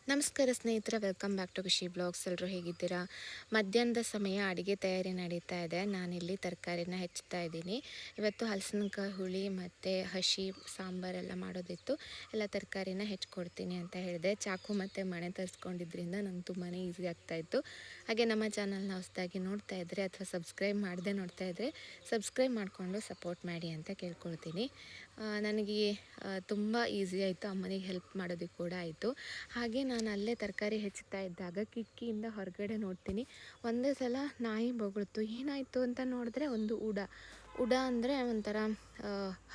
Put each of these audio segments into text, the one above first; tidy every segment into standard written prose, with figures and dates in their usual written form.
ನಮಸ್ಕಾರ ಸ್ನೇಹಿತರೆ, welcome back to ಖುಷಿ ಬ್ಲಾಗ್ಸ್. ಎಲ್ಲರೂ ಹೇಗಿದ್ದೀರಾ? ಮಧ್ಯಾಹ್ನದ ಸಮಯ ಅಡುಗೆ ತಯಾರಿ ನಡೀತಾ ಇದೆ. ನಾನಿಲ್ಲಿ ತರಕಾರಿನ ಹೆಚ್ಚುತ್ತಾ ಇದ್ದೀನಿ. ಇವತ್ತು ಹಲಸಿನಕಾಯಿ ಹುಳಿ ಮತ್ತು ಹಸಿ ಸಾಂಬಾರೆಲ್ಲ ಮಾಡೋದಿತ್ತು. ಎಲ್ಲ ತರಕಾರಿನ ಹೆಚ್ಚಿಕೊಡ್ತೀನಿ ಅಂತ ಹೇಳಿದೆ. ಚಾಕು ಮತ್ತು ಮಣೆ ತರಿಸ್ಕೊಂಡಿದ್ರಿಂದ ನಂಗೆ ತುಂಬಾ ಈಸಿ ಆಗ್ತಾಯಿತ್ತು. ಹಾಗೆ ನಮ್ಮ ಚಾನಲ್ನ ಹೊಸದಾಗಿ ನೋಡ್ತಾ ಇದ್ದರೆ ಅಥವಾ ಸಬ್ಸ್ಕ್ರೈಬ್ ಮಾಡದೆ ನೋಡ್ತಾ ಇದ್ದರೆ ಸಬ್ಸ್ಕ್ರೈಬ್ ಮಾಡಿಕೊಂಡು ಸಪೋರ್ಟ್ ಮಾಡಿ ಅಂತ ಕೇಳ್ಕೊಳ್ತೀನಿ. ನನಗೆ ತುಂಬ ಈಸಿ ಆಯಿತು, ಅಮ್ಮನಿಗೆ ಹೆಲ್ಪ್ ಮಾಡೋದಕ್ಕೆ ಕೂಡ ಆಯಿತು. ಹಾಗೆ ನಾನು ಅಲ್ಲೇ ತರಕಾರಿ ಹೆಚ್ಚುತ್ತಾ ಇದ್ದಾಗ ಕಿಟಕಿಯಿಂದ ಹೊರಗಡೆ ನೋಡ್ತೀನಿ. ಒಂದೇ ಸಲ ನಾಯಿ ಬೊಗಳ್ತು. ಏನಾಯಿತು ಅಂತ ನೋಡಿದ್ರೆ ಒಂದು ಉಡ ಅಂದರೆ ಒಂಥರ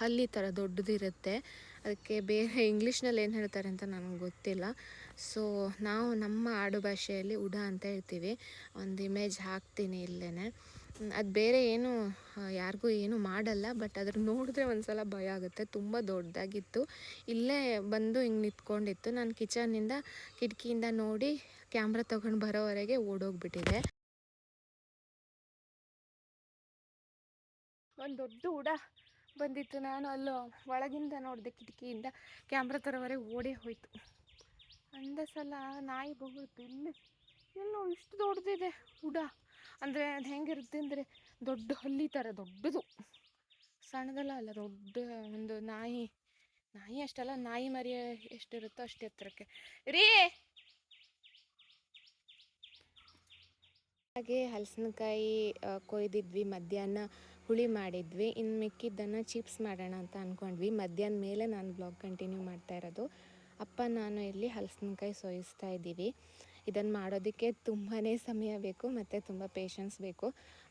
ಹಲ್ಲಿ ಥರ ದೊಡ್ಡದಿರುತ್ತೆ. ಅದಕ್ಕೆ ಬೇರೆ ಇಂಗ್ಲೀಷ್ನಲ್ಲಿ ಏನು ಹೇಳ್ತಾರೆ ಅಂತ ನನಗೆ ಗೊತ್ತಿಲ್ಲ. ಸೊ ನಾವು ನಮ್ಮ ಆಡು ಭಾಷೆಯಲ್ಲಿ ಉಡ ಅಂತ ಹೇಳ್ತೀವಿ. ಒಂದು ಇಮೇಜ್ ಹಾಕ್ತೀನಿ ಇಲ್ಲೇ. ಅದು ಬೇರೆ ಏನು ಯಾರಿಗೂ ಏನೂ ಮಾಡಲ್ಲ, ಬಟ್ ಅದ್ರ ನೋಡಿದ್ರೆ ಒಂದು ಸಲ ಭಯ ಆಗುತ್ತೆ. ತುಂಬ ದೊಡ್ಡದಾಗಿತ್ತು. ಇಲ್ಲೇ ಬಂದು ಹಿಂಗೆ ನಿಂತ್ಕೊಂಡಿತ್ತು. ನಾನು ಕಿಚನ್ನಿಂದ ಕಿಟಕಿಯಿಂದ ನೋಡಿ ಕ್ಯಾಮ್ರಾ ತೊಗೊಂಡು ಬರೋವರೆಗೆ ಓಡೋಗ್ಬಿಟ್ಟಿದೆ. ಒಂದು ದೊಡ್ಡ ಉಡ ಬಂದಿತ್ತು. ನಾನು ಅಲ್ಲೋ ಒಳಗಿಂದ ನೋಡಿದೆ, ಕಿಟಕಿಯಿಂದ ಕ್ಯಾಮ್ರಾ ತರೋವರೆಗೆ ಓಡೇ ಹೋಯಿತು. ಒಂದೇ ಸಲ ನಾಯಿ ಬೊಗಳ್ತು. ಎಲ್ಲೋ ಇಷ್ಟು ದೊಡ್ಡದಿದೆ ಉಡ. ಅಂದರೆ ಅದು ಹೆಂಗಿರುತ್ತೆ ಅಂದರೆ ದೊಡ್ಡ ಹಲ್ಲಿ ಥರ ದೊಡ್ಡದು, ಸಣ್ಣದಲ್ಲ ಅಲ್ಲ, ದೊಡ್ಡ ಒಂದು ನಾಯಿ ಅಷ್ಟಲ್ಲ, ನಾಯಿ ಮರಿ ಎಷ್ಟಿರುತ್ತೋ ಅಷ್ಟು ಎತ್ತರಕ್ಕೆ ರೀ. ಹಾಗೆ ಹಲಸಿನಕಾಯಿ ಕೊಯ್ದಿದ್ವಿ, ಮಧ್ಯಾಹ್ನ ಹುಳಿ ಮಾಡಿದ್ವಿ. ಇನ್ನು ಮಿಕ್ಕಿದ್ದನ್ನು ಚಿಪ್ಸ್ ಮಾಡೋಣ ಅಂತ ಅಂದ್ಕೊಂಡ್ವಿ. ಮಧ್ಯಾಹ್ನ ಮೇಲೆ ನಾನು ಬ್ಲಾಗ್ ಕಂಟಿನ್ಯೂ ಮಾಡ್ತಾ ಇರೋದು. ಅಪ್ಪ ನಾನು ಇಲ್ಲಿ ಹಲಸಿನಕಾಯಿ ಸೋಯಿಸ್ತಾ ಇದ್ದೀವಿ. ಇದನ್ನು ಮಾಡೋದಕ್ಕೆ ತುಂಬಾ ಸಮಯ ಬೇಕು ಮತ್ತು ತುಂಬ ಪೇಷನ್ಸ್ ಬೇಕು.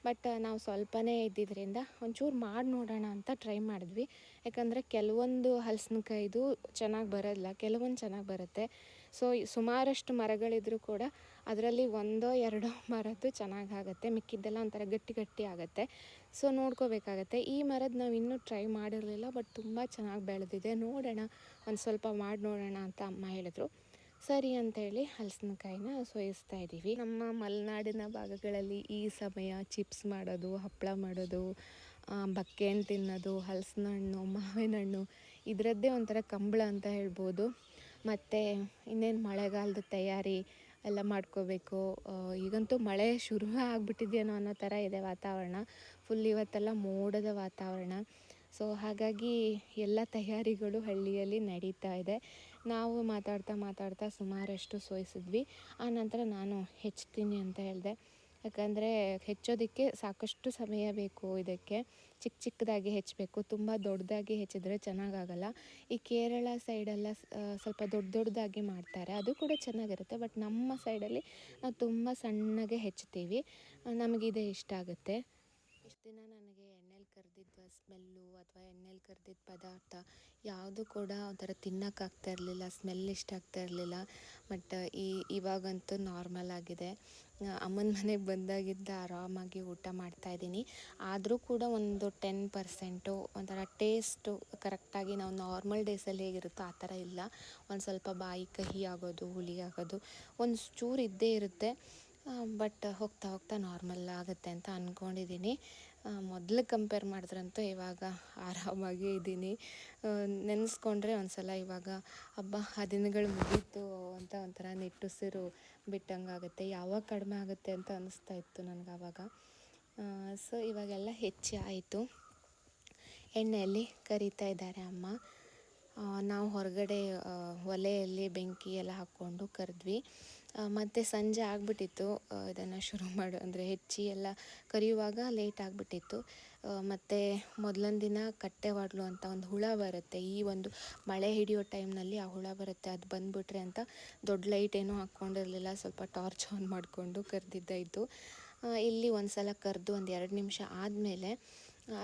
ಬಟ್ ನಾವು ಸ್ವಲ್ಪನೇ ಇದ್ದಿದ್ದರಿಂದ ಒಂಚೂರು ಮಾಡಿ ನೋಡೋಣ ಅಂತ ಟ್ರೈ ಮಾಡಿದ್ವಿ. ಯಾಕಂದರೆ ಕೆಲವೊಂದು ಹಲಸಿನಕಾಯಿದು ಚೆನ್ನಾಗಿ ಬರೋಲ್ಲ, ಕೆಲವೊಂದು ಚೆನ್ನಾಗಿ ಬರುತ್ತೆ. ಸೊ ಸುಮಾರಷ್ಟು ಮರಗಳಿದ್ರೂ ಕೂಡ ಅದರಲ್ಲಿ ಒಂದೋ ಎರಡೋ ಮರದ್ದು ಚೆನ್ನಾಗಾಗುತ್ತೆ, ಮಿಕ್ಕಿದ್ದೆಲ್ಲ ಒಂಥರ ಗಟ್ಟಿ ಆಗುತ್ತೆ. ಸೊ ನೋಡ್ಕೋಬೇಕಾಗತ್ತೆ. ಈ ಮರದ್ದು ನಾವು ಇನ್ನೂ ಟ್ರೈ ಮಾಡಿರಲಿಲ್ಲ, ಬಟ್ ತುಂಬ ಚೆನ್ನಾಗಿ ಬೆಳೆದಿದೆ. ನೋಡೋಣ, ಒಂದು ಸ್ವಲ್ಪ ಮಾಡಿ ನೋಡೋಣ ಅಂತ ಅಮ್ಮ ಹೇಳಿದ್ರು. ಸರಿ ಅಂತೇಳಿ ಹಲಸಿನಕಾಯಿನ ಸೋಯಿಸ್ತಾ ಇದ್ದೀವಿ. ನಮ್ಮ ಮಲೆನಾಡಿನ ಭಾಗಗಳಲ್ಲಿ ಈ ಸಮಯ ಚಿಪ್ಸ್ ಮಾಡೋದು, ಹಪ್ಪಳ ಮಾಡೋದು, ಬಕ್ಕೆಹಣ್ಣು ತಿನ್ನೋದು, ಹಲಸಿನ ಹಣ್ಣು, ಮಾವಿನ ಹಣ್ಣು ಇದರದ್ದೇ ಒಂಥರ ಕಂಬಳ ಅಂತ ಹೇಳ್ಬೋದು. ಮತ್ತು ಇನ್ನೇನು ಮಳೆಗಾಲದ ತಯಾರಿ ಎಲ್ಲ ಮಾಡ್ಕೋಬೇಕು. ಈಗಂತೂ ಮಳೆ ಶುರು ಆಗಿಬಿಟ್ಟಿದೆಯೇನೋ ಅನ್ನೋ ಥರ ಇದೆ ವಾತಾವರಣ. ಫುಲ್ ಇವತ್ತೆಲ್ಲ ಮೋಡದ ವಾತಾವರಣ. ಸೊ ಹಾಗಾಗಿ ಎಲ್ಲ ತಯಾರಿಗಳು ಹಳ್ಳಿಯಲ್ಲಿ ನಡೀತಾ ಇದೆ. ನಾವು ಮಾತಾಡ್ತಾ ಸುಮಾರಷ್ಟು ಸೋಯಿಸಿದ್ವಿ. ಆನಂತರ ನಾನು ಹೆಚ್ಚ್ತೀನಿ ಅಂತ ಹೇಳಿದೆ. ಯಾಕಂದರೆ ಹೆಚ್ಚೋದಕ್ಕೆ ಸಾಕಷ್ಟು ಸಮಯ ಬೇಕು. ಇದಕ್ಕೆ ಚಿಕ್ಕದಾಗಿ ಹೆಚ್ಚಬೇಕು, ತುಂಬ ದೊಡ್ಡದಾಗಿ ಹೆಚ್ಚಿದ್ರೆ ಚೆನ್ನಾಗಾಗಲ್ಲ. ಈ ಕೇರಳ ಸೈಡೆಲ್ಲ ಸ್ವಲ್ಪ ದೊಡ್ಡದಾಗಿ ಮಾಡ್ತಾರೆ, ಅದು ಕೂಡ ಚೆನ್ನಾಗಿರುತ್ತೆ. ಬಟ್ ನಮ್ಮ ಸೈಡಲ್ಲಿ ನಾವು ತುಂಬ ಸಣ್ಣಗೆ ಹೆಚ್ಚುತ್ತೀವಿ. ನಮಗಿದೇ ಇಷ್ಟ ಆಗುತ್ತೆ. ಇಷ್ಟು ದಿನ ನನಗೆ ಎಣ್ಣೆಲಿ ಕರೆದಿದ್ದ ಸ್ಮೆಲ್ಲು ಅಥವಾ ಎಣ್ಣೆಲಿ ಕರೆದಿದ್ದ ಪದಾರ್ಥ ಯಾವುದು ಕೂಡ ಒಂಥರ ತಿನ್ನೋಕ್ಕಾಗ್ತಾ ಇರಲಿಲ್ಲ, ಸ್ಮೆಲ್ ಇಷ್ಟ ಆಗ್ತಾ ಇರಲಿಲ್ಲ. ಬಟ್ ಇವಾಗಂತೂ ನಾರ್ಮಲ್ ಆಗಿದೆ. ಅಮ್ಮನ ಮನೆಗೆ ಬಂದಾಗಿದ್ದ ಆರಾಮಾಗಿ ಊಟ ಮಾಡ್ತಾಯಿದ್ದೀನಿ. ಆದರೂ ಕೂಡ ಒಂದು 10% ಒಂಥರ ಟೇಸ್ಟು ಕರೆಕ್ಟಾಗಿ ನಾವು ನಾರ್ಮಲ್ ಡೇಸಲ್ಲಿ ಹೇಗಿರುತ್ತೋ ಆ ಥರ ಇಲ್ಲ. ಒಂದು ಸ್ವಲ್ಪ ಬಾಯಿ ಕಹಿ ಆಗೋದು, ಹುಳಿ ಆಗೋದು ಒಂದು ಚೂರು ಇದ್ದೇ ಇರುತ್ತೆ. ಬಟ್ ಹೋಗ್ತಾ ನಾರ್ಮಲ್ ಆಗುತ್ತೆ ಅಂತ ಅಂದ್ಕೊಂಡಿದ್ದೀನಿ. ಮೊದಲು ಕಂಪೇರ್ ಮಾಡಿದ್ರಂತೂ ಇವಾಗ ಆರಾಮಾಗಿ ಇದ್ದೀನಿ. ನೆನೆಸ್ಕೊಂಡ್ರೆ ಒಂದು ಸಲ ಇವಾಗ ಹಬ್ಬ ಆ ದಿನಗಳು ಮುಗೀತು ಅಂತ ಒಂಥರ ನಿಟ್ಟುಸಿರು ಬಿಟ್ಟಂಗಾಗುತ್ತೆ. ಯಾವಾಗ ಕಡಿಮೆ ಆಗುತ್ತೆ ಅಂತ ಅನ್ನಿಸ್ತಾ ಇತ್ತು ನನಗೆ ಆವಾಗ. ಸೊ ಇವಾಗೆಲ್ಲ ಹೆಚ್ಚಿ ಆಯಿತು. ಎಣ್ಣೆಯಲ್ಲಿ ಕರಿತಾ ಇದ್ದಾರೆ ಅಮ್ಮ. ನಾವು ಹೊರಗಡೆ ಒಲೆಯಲ್ಲಿ ಬೆಂಕಿ ಎಲ್ಲ ಹಾಕ್ಕೊಂಡು ಕರೆದ್ವಿ. ಮತ್ತು ಸಂಜೆ ಆಗಿಬಿಟ್ಟಿತ್ತು ಇದನ್ನು ಶುರು ಅಂದರೆ ಹೆಚ್ಚಿ ಎಲ್ಲ ಕರಿಯುವಾಗ ಲೇಟ್ ಆಗಿಬಿಟ್ಟಿತ್ತು. ಮತ್ತು ಮೊದಲನೇ ದಿನ ಕಟ್ಟೆವಾಡ್ಲು ಅಂತ ಒಂದು ಹುಳ ಬರುತ್ತೆ. ಈ ಒಂದು ಮಳೆ ಹಿಡಿಯೋ ಟೈಮ್ನಲ್ಲಿ ಆ ಹುಳ ಬರುತ್ತೆ, ಅದು ಬಂದುಬಿಟ್ರೆ ಅಂತ ದೊಡ್ಡ ಲೈಟ್ ಏನೂ ಹಾಕ್ಕೊಂಡಿರಲಿಲ್ಲ. ಸ್ವಲ್ಪ ಟಾರ್ಚ್ ಆನ್ ಮಾಡಿಕೊಂಡು ಕರೆದಿದ್ದಾಯಿತು. ಇಲ್ಲಿ ಒಂದು ಸಲ ಕರೆದು ಒಂದು 2 ನಿಮಿಷ ಆದಮೇಲೆ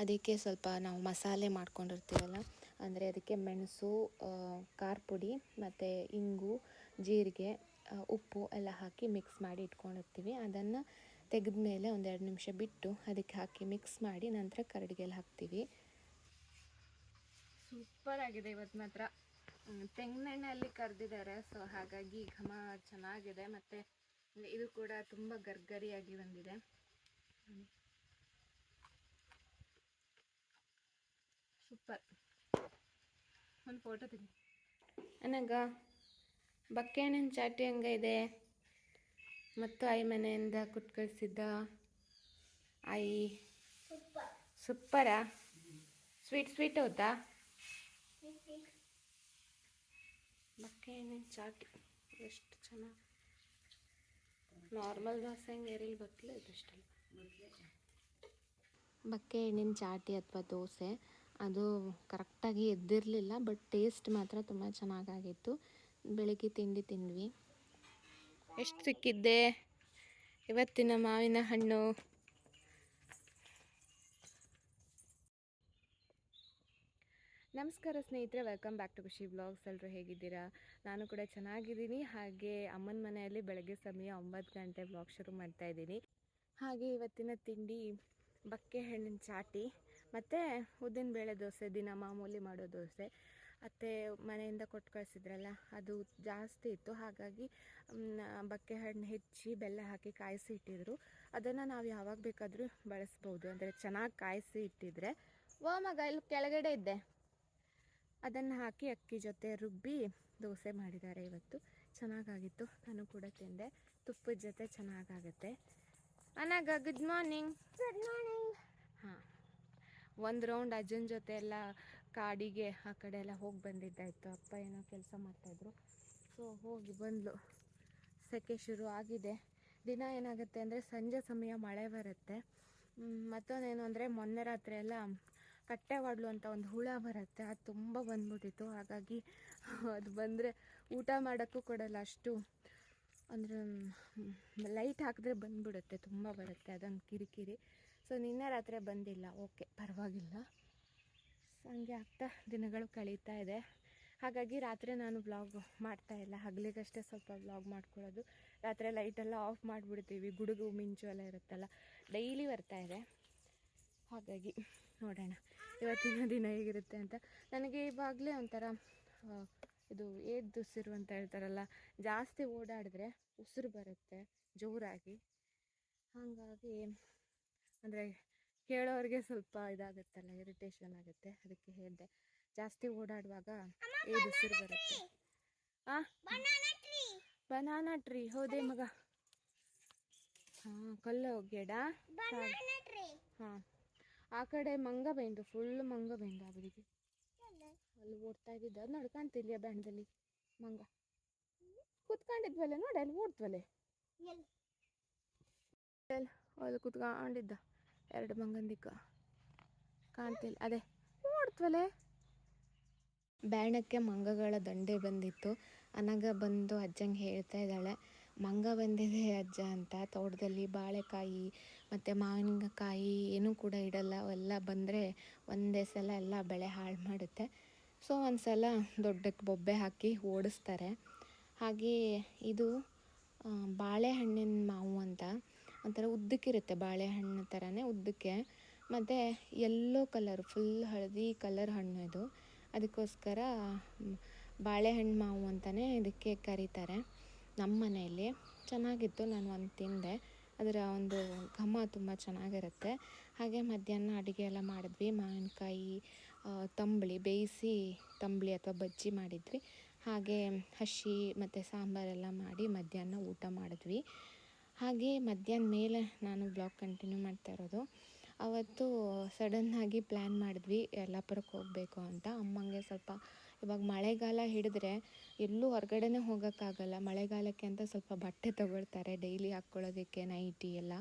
ಅದಕ್ಕೆ ಸ್ವಲ್ಪ ನಾವು ಮಸಾಲೆ ಮಾಡ್ಕೊಂಡಿರ್ತೀವಲ್ಲ, ಅಂದರೆ ಅದಕ್ಕೆ ಮೆಣಸು, ಖಾರ ಪುಡಿ ಮತ್ತು ಇಂಗು, ಜೀರಿಗೆ, ಉಪ್ಪು ಎಲ್ಲ ಹಾಕಿ ಮಿಕ್ಸ್ ಮಾಡಿ ಇಟ್ಕೊಂಡಿರ್ತೀವಿ. ಅದನ್ನು ತೆಗೆದ ಮೇಲೆ ಒಂದು 2 ನಿಮಿಷ ಬಿಟ್ಟು ಅದಕ್ಕೆ ಹಾಕಿ ಮಿಕ್ಸ್ ಮಾಡಿ ನಂತರ ಕರಡಿಗೆಲ್ಲ ಹಾಕ್ತೀವಿ. ಸೂಪರ್ ಆಗಿದೆ ಇವತ್ತು ಮಾತ್ರ. ತೆಂಗಿನೆಣ್ಣೆಯಲ್ಲಿ ಕರೆದಿದ್ದಾರೆ, ಸೊ ಹಾಗಾಗಿ ಘಮ ಚೆನ್ನಾಗಿದೆ. ಮತ್ತು ಇದು ಕೂಡ ತುಂಬ ಗರ್ಗರಿಯಾಗಿ ಬಂದಿದೆ. ಸೂಪರ್. ಒಂದು ಫೋಟೋ ತೆಗಿ ನನಗ. ಬಕ್ಕೆಹಣ್ಣಿನ ಚಾಟಿ ಹಂಗೆ ಮತ್ತು ಆಯಿ ಮನೆಯಿಂದ ಕುಟ್ ಕಳಿಸಿದ್ದ ಆಯಿ ಸೂಪರಾ ಸ್ವೀಟ್ ಹೌದಾ ಬಕ್ಕೆಹಣ್ಣಿನ ಚಾಟಿ ಎಷ್ಟು ಚೆನ್ನಾಗಿ ನಾರ್ಮಲ್ ದೋಸೆ ಹಂಗೆ ಏರಿಲ್ ಗೊತ್ತಿಲ್ಲ ಇದಷ್ಟಲ್ಲ ಬಕ್ಕೆಹಣ್ಣಿನ ಚಾಟಿ ಅಥವಾ ದೋಸೆ ಅದು ಕರೆಕ್ಟಾಗಿ ಎದ್ದಿರಲಿಲ್ಲ ಬಟ್ ಟೇಸ್ಟ್ ಮಾತ್ರ ತುಂಬ ಚೆನ್ನಾಗಾಗಿತ್ತು. ಬೆಳಿಗ್ಗೆ ತಿಂಡಿ ತಿಂದ್ವಿ. ಎಷ್ಟು ಸಿಕ್ಕಿದ್ದೆ ಇವತ್ತಿನ ಮಾವಿನ ಹಣ್ಣು. ನಮಸ್ಕಾರ ಸ್ನೇಹಿತರೆ, ವೆಲ್ಕಮ್ ಬ್ಯಾಕ್ ಟು ಖುಷಿ ಬ್ಲಾಗ್ಸ್. ಎಲ್ಲರೂ ಹೇಗಿದ್ದೀರಾ? ನಾನು ಕೂಡ ಚೆನ್ನಾಗಿದ್ದೀನಿ. ಹಾಗೆ ಅಮ್ಮನ ಮನೆಯಲ್ಲಿ ಬೆಳಗ್ಗೆ ಸಮಯ 9 ಗಂಟೆ ಬ್ಲಾಗ್ ಶುರು ಮಾಡ್ತಾಯಿದ್ದೀನಿ. ಹಾಗೆ ಇವತ್ತಿನ ತಿಂಡಿ ಬಕ್ಕೆಹಣ್ಣಿನ ಚಾಟಿ ಮತ್ತು ಉದ್ದಿನಬೇಳೆ ದೋಸೆ, ದಿನ ಮಾಮೂಲಿ ಮಾಡೋ ದೋಸೆ. ಅತ್ತೆ ಮನೆಯಿಂದ ಕೊಟ್ಟು ಕಳಿಸಿದ್ರಲ್ಲ ಅದು ಜಾಸ್ತಿ ಇತ್ತು, ಹಾಗಾಗಿ ಬಕ್ಕೆಹಣ್ಣು ಹೆಚ್ಚಿ ಬೆಲ್ಲ ಹಾಕಿ ಕಾಯಿಸಿ ಇಟ್ಟಿದ್ರು. ಅದನ್ನು ನಾವು ಯಾವಾಗ ಬೇಕಾದರೂ ಬಳಸ್ಬೋದು, ಅಂದರೆ ಚೆನ್ನಾಗಿ ಕಾಯಿಸಿ ಇಟ್ಟಿದ್ರೆ. ಮಗ ಇಲ್ಲಿ ಕೆಳಗಡೆ ಇದ್ದೆ, ಅದನ್ನು ಹಾಕಿ ಅಕ್ಕಿ ಜೊತೆ ರುಬ್ಬಿ ದೋಸೆ ಮಾಡಿದ್ದಾರೆ ಇವತ್ತು. ಚೆನ್ನಾಗಾಗಿತ್ತು, ನಾನು ಕೂಡ ತಿಂದೆ. ತುಪ್ಪದ ಜೊತೆ ಚೆನ್ನಾಗಾಗುತ್ತೆ. ಅನಾಗ ಗುಡ್ ಮಾರ್ನಿಂಗ್. ಹಾಂ, ಒಂದು ರೌಂಡ್ ಅಜ್ಜನ ಜೊತೆ ಎಲ್ಲ ಕಾಡಿಗೆ ಆ ಕಡೆ ಎಲ್ಲ ಹೋಗಿ ಬಂದಿದ್ದಾಯಿತು. ಅಪ್ಪ ಏನೋ ಕೆಲಸ ಮಾಡ್ತಾಯಿದ್ರು, ಸೊ ಹೋಗಿ ಬಂದ್ಲು. ಸೆಕೆ ಶುರು ಆಗಿದೆ. ದಿನ ಏನಾಗುತ್ತೆ ಅಂದರೆ ಸಂಜೆ ಸಮಯ ಮಳೆ ಬರುತ್ತೆ. ಮತ್ತೊಂದೇನು ಅಂದರೆ ಮೊನ್ನೆ ರಾತ್ರಿ ಎಲ್ಲ ಕಟ್ಟೆವಾಡ್ಲು ಅಂತ ಒಂದು ಹುಳ ಬರುತ್ತೆ, ಅದು ತುಂಬ ಬಂದ್ಬಿಟ್ಟಿತ್ತು. ಹಾಗಾಗಿ ಅದು ಬಂದರೆ ಊಟ ಮಾಡೋಕ್ಕೂ ಕೊಡಲ್ಲ, ಅಷ್ಟು ಅಂದರೆ ಲೈಟ್ ಹಾಕಿದ್ರೆ ಬಂದುಬಿಡುತ್ತೆ, ತುಂಬ ಬರುತ್ತೆ, ಅದೊಂದು ಕಿರಿಕಿರಿ. ಸೊ ನಿನ್ನೆ ರಾತ್ರಿ ಬಂದಿಲ್ಲ, ಓಕೆ ಪರವಾಗಿಲ್ಲ. ಹಂಗೆ ಆಗ್ತಾ ದಿನಗಳು ಕಳೀತಾ ಇದೆ. ಹಾಗಾಗಿ ರಾತ್ರಿ ನಾನು ವ್ಲಾಗ್ ಮಾಡ್ತಾಯಿಲ್ಲ, ಹಗಲಿಗಷ್ಟೇ ಸ್ವಲ್ಪ ವ್ಲಾಗ್ ಮಾಡ್ಕೊಳ್ಳೋದು. ರಾತ್ರಿ ಲೈಟೆಲ್ಲ ಆಫ್ ಮಾಡಿಬಿಡ್ತೀವಿ, ಗುಡುಗು ಮಿಂಚು ಎಲ್ಲ ಇರುತ್ತಲ್ಲ, ಡೈಲಿ ಬರ್ತಾಯಿದೆ. ಹಾಗಾಗಿ ನೋಡೋಣ ಇವತ್ತಿನ ದಿನ ಹೇಗಿರುತ್ತೆ ಅಂತ. ನನಗೆ ಇವಾಗಲೇ ಒಂಥರ ಇದು ಉಸಿರು ಅಂತ ಹೇಳ್ತಾರಲ್ಲ, ಜಾಸ್ತಿ ಓಡಾಡಿದ್ರೆ ಉಸಿರು ಬರುತ್ತೆ ಜೋರಾಗಿ. ಹಾಗಾಗಿ ಅಂದರೆ ಕೇಳೋರಿಗೆ ಸ್ವಲ್ಪ ಇದಾಗುತ್ತಲ್ಲ, ಇರಿಟೇಷನ್ ಆಗುತ್ತೆ. ಅದಕ್ಕೆ ಹೇಳಿದೆ, ಜಾಸ್ತಿ ಓಡಾಡುವಾಗ ಉಸಿರು ಬರುತ್ತೆ. ಬನಾನಾ ಟ್ರೀ ಹೌದೇ ಮಗ? ಹಾಂ, ಕಲ್ಲು ಗಿಡ. ಹಾಂ, ಆ ಕಡೆ ಮಂಗ ಬೈಂದು, ಫುಲ್ ಮಂಗ ಬೈಂದು ಆ ಬದಿಗೆ ಅಲ್ಲಿ ಓಡ್ತಾ ಇದ್ದಿದ್ದ. ಅದು ನಡ್ಕೊಂತಿಲ್ಲ ಬ್ಯಾಂಡಲ್ಲಿ ಮಂಗ ಕುತ್ಕೊಂಡಿದ್ವಲ್ಲ ನೋಡಿ, ಅಲ್ಲಿ ಓಡ್ತವಲೆ ಅಲ್ಲಿ ಕುತ್ಕೊಂಡಿದ್ದ. 2 ಮಂಗಂದಿಕ್ಕ ಕಾಣ್ತಿಲ್ಲ, ಅದೇ ಓಡ್ತವಲೆ. ಬ್ಯಾಣಕ್ಕೆ ಮಂಗಗಳ ದಂಡೆ ಬಂದಿತ್ತು. ಅನಗ ಬಂದು ಅಜ್ಜಂಗೆ ಹೇಳ್ತಾ ಇದ್ದಾಳೆ, ಮಂಗ ಬಂದಿದೆ ಅಜ್ಜ ಅಂತ. ತೋಟದಲ್ಲಿ ಬಾಳೆಕಾಯಿ ಮತ್ತು ಮಾವಿನಕಾಯಿ ಏನೂ ಕೂಡ ಇಡಲ್ಲ, ಅವೆಲ್ಲ ಬಂದರೆ ಒಂದೇ ಸಲ ಎಲ್ಲ ಬೆಳೆ ಹಾಳು ಮಾಡುತ್ತೆ. ಸೊ ಒಂದು ಸಲ ದೊಡ್ಡಕ್ಕೆ ಬೊಬ್ಬೆ ಹಾಕಿ ಓಡಿಸ್ತಾರೆ. ಹಾಗೆ ಇದು ಬಾಳೆಹಣ್ಣಿನ ಮಾವು ಅಂತ ಒಂಥರ ಉದ್ದಕ್ಕಿರುತ್ತೆ, ಬಾಳೆಹಣ್ಣು ಥರನೇ ಉದ್ದಕ್ಕೆ, ಮತ್ತು ಯೆಲ್ಲೋ ಕಲರ್, ಫುಲ್ ಹಳದಿ ಕಲರ್ ಹಣ್ಣು ಇದು. ಅದಕ್ಕೋಸ್ಕರ ಬಾಳೆಹಣ್ಣು ಮಾವು ಅಂತಲೇ ಇದಕ್ಕೆ ಕರೀತಾರೆ. ನಮ್ಮ ಮನೆಯಲ್ಲಿ ಚೆನ್ನಾಗಿತ್ತು, ನಾನು ಒಂದು ತಿಂದೆ. ಅದರ ಒಂದು ಘಮ ತುಂಬ ಚೆನ್ನಾಗಿರುತ್ತೆ. ಹಾಗೆ ಮಧ್ಯಾಹ್ನ ಅಡುಗೆ ಎಲ್ಲ ಮಾಡಿದ್ವಿ. ಮಾವಿನಕಾಯಿ ತಂಬುಳಿ ಬೇಯಿಸಿ, ತಂಬುಳಿ ಅಥವಾ ಬಜ್ಜಿ ಮಾಡಿದ್ವಿ. ಹಾಗೆ ಹಸಿ ಮತ್ತು ಸಾಂಬಾರೆಲ್ಲ ಮಾಡಿ ಮಧ್ಯಾಹ್ನ ಊಟ ಮಾಡಿದ್ವಿ. ಹಾಗೆ ಮಧ್ಯಾಹ್ನ ಮೇಲೆ ನಾನು ಬ್ಲಾಗ್ ಕಂಟಿನ್ಯೂ ಮಾಡ್ತಾ ಇರೋದು. ಅವತ್ತು ಸಡನ್ನಾಗಿ ಪ್ಲ್ಯಾನ್ ಮಾಡಿದ್ವಿ ಯಲ್ಲಾಪುರಕ್ಕೆ ಹೋಗಬೇಕು ಅಂತ. ಅಮ್ಮಂಗೆ ಸ್ವಲ್ಪ ಇವಾಗ ಮಳೆಗಾಲ ಹಿಡಿದ್ರೆ ಎಲ್ಲೂ ಹೊರಗಡೆನೇ ಹೋಗೋಕ್ಕಾಗಲ್ಲ. ಮಳೆಗಾಲಕ್ಕೆ ಅಂತ ಸ್ವಲ್ಪ ಬಟ್ಟೆ ತೊಗೊಳ್ತಾರೆ ಡೈಲಿ ಹಾಕ್ಕೊಳ್ಳೋದಕ್ಕೆ, ನೈಟಿ ಎಲ್ಲ.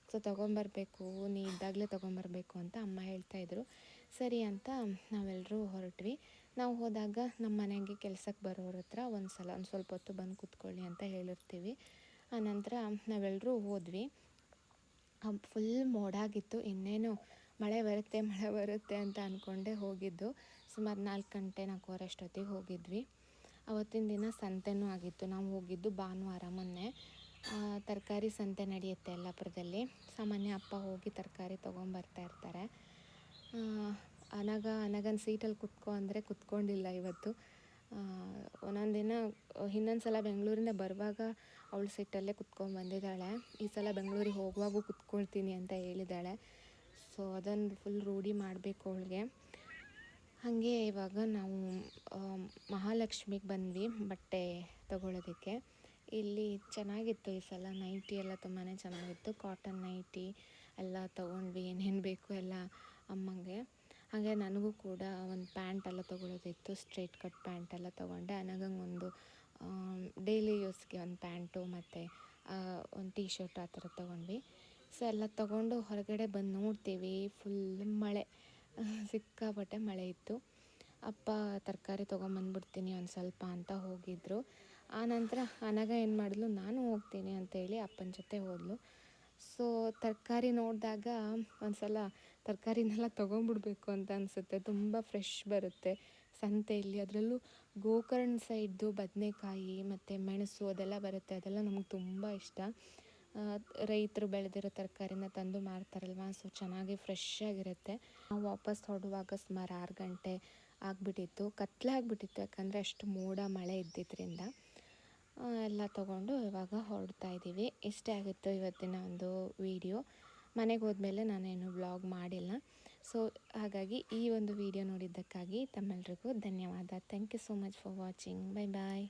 ಸೊ ತೊಗೊಂಬರ್ಬೇಕು, ನೀ ಇದ್ದಾಗಲೇ ತೊಗೊಂಬರ್ಬೇಕು ಅಂತ ಅಮ್ಮ ಹೇಳ್ತಾಯಿದ್ರು. ಸರಿ ಅಂತ ನಾವೆಲ್ಲರೂ ಹೊರಟ್ವಿ. ನಾವು ಹೋದಾಗ ನಮ್ಮ ಮನೆಗೆ ಕೆಲಸಕ್ಕೆ ಬರೋರ ಹತ್ರ ಒಂದು ಸ್ವಲ್ಪ ಹೊತ್ತು ಬಂದು ಕೂತ್ಕೊಳ್ಳಿ ಅಂತ ಹೇಳಿರ್ತೀವಿ. ಆನಂತರ ನಾವೆಲ್ಲರೂ ಹೋದ್ವಿ. ಫುಲ್ ಮೋಡಾಗಿತ್ತು, ಇನ್ನೇನು ಮಳೆ ಬರುತ್ತೆ ಅಂತ ಅಂದ್ಕೊಂಡೆ ಹೋಗಿದ್ದು. ಸುಮಾರು 4 ಗಂಟೆ 4:15 ಅಷ್ಟೊತ್ತಿಗೆ ಹೋಗಿದ್ವಿ. ಅವತ್ತಿನ ದಿನ ಸಂತೆನೂ ಆಗಿತ್ತು. ನಾವು ಹೋಗಿದ್ದು ಭಾನುವಾರ. ಮೊನ್ನೆ ತರಕಾರಿ ಸಂತೆ ನಡೆಯುತ್ತೆ ಯಲ್ಲಾಪುರದಲ್ಲಿ. ಸಾಮಾನ್ಯ ಅಪ್ಪ ಹೋಗಿ ತರಕಾರಿ ತೊಗೊಂಬರ್ತಾ ಇರ್ತಾರೆ. ಅನಗನ ಸೀಟಲ್ಲಿ ಕುತ್ಕೊ ಅಂದರೆ ಕುತ್ಕೊಂಡಿಲ್ಲ ಇವತ್ತು. ಒಂದೊಂದು ದಿನ ಇನ್ನೊಂದು ಸಲ ಬೆಂಗಳೂರಿಂದ ಬರುವಾಗ ಅವಳ ಸೀಟಲ್ಲೇ ಕುತ್ಕೊಂಡು ಬಂದಿದ್ದಾಳೆ. ಈ ಸಲ ಬೆಂಗಳೂರಿಗೆ ಹೋಗುವಾಗೂ ಕುತ್ಕೊಳ್ತೀನಿ ಅಂತ ಹೇಳಿದ್ದಾಳೆ. ಸೊ ಅದೊಂದು ಫುಲ್ ರೂಢಿ ಮಾಡಬೇಕು ಅವಳಿಗೆ. ಹಾಗೆ ಇವಾಗ ನಾವು ವಿಜಯಲಕ್ಷ್ಮಿಗೆ ಬಂದ್ವಿ ಬಟ್ಟೆ ತೊಗೊಳೋದಕ್ಕೆ. ಇಲ್ಲಿ ಚೆನ್ನಾಗಿತ್ತು ಈ ಸಲ, ನೈಟಿ ಎಲ್ಲ ತುಂಬಾ ಚೆನ್ನಾಗಿತ್ತು. ಕಾಟನ್ ನೈಟಿ ಎಲ್ಲ ತೊಗೊಂಡ್ವಿ, ಏನೇನು ಬೇಕು ಎಲ್ಲ ಅಮ್ಮಂಗೆ. ಹಾಗೆ ನನಗೂ ಕೂಡ ಒಂದು ಪ್ಯಾಂಟ್ ಎಲ್ಲ ತೊಗೊಳೋದಿತ್ತು, ಸ್ಟ್ರೈಟ್ ಕಟ್ ಪ್ಯಾಂಟ್ ಎಲ್ಲ ತೊಗೊಂಡೆ. ನನಗಂಗೆ ಡೈಲಿ ಯೂಸ್ಗೆ ಒಂದು ಪ್ಯಾಂಟು ಮತ್ತು ಒಂದು ಟೀ ಶರ್ಟ್ ಆ ಥರ ತೊಗೊಂಡ್ವಿ. ಸೊ ಎಲ್ಲ ತೊಗೊಂಡು ಹೊರಗಡೆ ಬಂದು ನೋಡ್ತೀವಿ, ಫುಲ್ ಮಳೆ, ಸಿಕ್ಕಾಪಟ್ಟೆ ಮಳೆ ಇತ್ತು. ಅಪ್ಪ ತರಕಾರಿ ತೊಗೊಂಬಂದ್ಬಿಡ್ತೀನಿ ಒಂದು ಸ್ವಲ್ಪ ಅಂತ ಹೋಗಿದ್ದರು. ಆನಂತರ ಅನಘ ಏನು ಮಾಡಿದ್ಲು, ನಾನು ಹೋಗ್ತೀನಿ ಅಂತೇಳಿ ಅಪ್ಪನ ಜೊತೆ ಹೋದ್ಲು. ಸೊ ತರಕಾರಿ ನೋಡಿದಾಗ ಒಂದು ಸಲ ತರಕಾರಿನೆಲ್ಲ ತೊಗೊಂಬಿಡ್ಬೇಕು ಅಂತ ಅನಿಸುತ್ತೆ. ತುಂಬ ಫ್ರೆಶ್ ಬರುತ್ತೆ ಸಂತೆಯಲ್ಲಿ. ಅದರಲ್ಲೂ ಗೋಕರ್ಣ ಸೈಡ್ದು ಬದನೆಕಾಯಿ ಮತ್ತು ಮೆಣಸು ಅದೆಲ್ಲ ಬರುತ್ತೆ, ಅದೆಲ್ಲ ನಮ್ಗೆ ತುಂಬ ಇಷ್ಟ. ರೈತರು ಬೆಳೆದಿರೋ ತರಕಾರಿನ ತಂದು ಮಾರ್ತಾರಲ್ವ, ಸೊ ಚೆನ್ನಾಗಿ ಫ್ರೆಶ್ ಆಗಿರುತ್ತೆ. ನಾವು ವಾಪಸ್ ಹೊರಡುವಾಗ ಸುಮಾರು 6 ಗಂಟೆ ಆಗಿಬಿಟ್ಟಿತ್ತು, ಕತ್ಲೆ ಆಗಿಬಿಟ್ಟಿತ್ತು, ಯಾಕಂದರೆ ಅಷ್ಟು ಮೋಡ ಮಳೆ ಇದ್ದಿದ್ದರಿಂದ. ಎಲ್ಲ ತೊಗೊಂಡು ಇವಾಗ ಹೊರಡ್ತಾ ಇದ್ದೀವಿ. ಇಷ್ಟೇ ಆಗಿತ್ತು ಇವತ್ತಿನ ಒಂದು ವಿಡಿಯೋ. ಮನೆಗೆ ಹೋದ್ಮೇಲೆ ನಾನೇನು ವ್ಲಾಗ್ ಮಾಡಿಲ್ಲ. ಸೊ ಹಾಗಾಗಿ ಈ ಒಂದು ವಿಡಿಯೋ ನೋಡಿದ್ದಕ್ಕಾಗಿ ತಮ್ಮೆಲ್ಲರಿಗೂ ಧನ್ಯವಾದ. Thank you so much for watching. Bye bye.